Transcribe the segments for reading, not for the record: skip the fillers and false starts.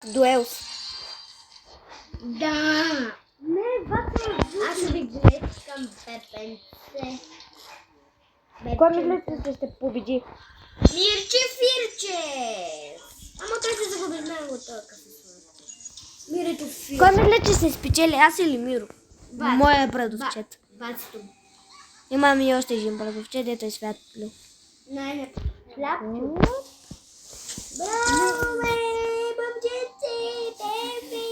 Дуелс. Да. Не, бата. Аз ще ви гледам пепенце. Кой мисля, ще победи? Мирче Фирче. Ама той ще загуби с него толкова. Мирче Фирче. Кой мисля, че се спечели, аз или Миро? Бат. Моя брадовчет. Бацето. Имам и още един брадовчет, ето е Светло. Не. Хлябчо. Браво, момченце, беби.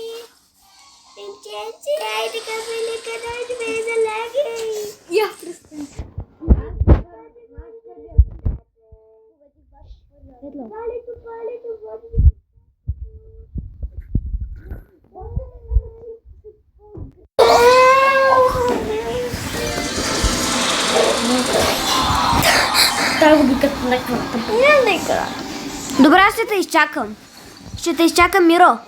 Момченце, айде към велика нощ, ме залагай. Я престани. Палето, води. Трябва да би като някаква. Добре, аз ще те изчакам. Ще те изчакам, Миро.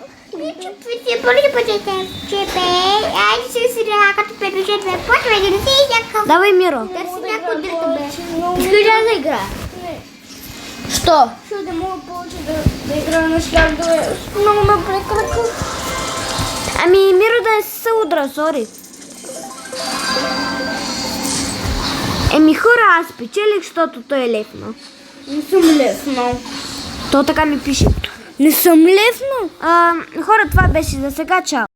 Давай, Миро. Искаш да игра? Що? Ще да мога повече да играя на шляп дуел. Много ме прекръка. Ами, Миро да не се удра, сори. Еми, хора, аз печелих, защото той е лепнал. Не съм леснал. То така ми пише. Не съм леснал. Хора, това беше за сега. Чао.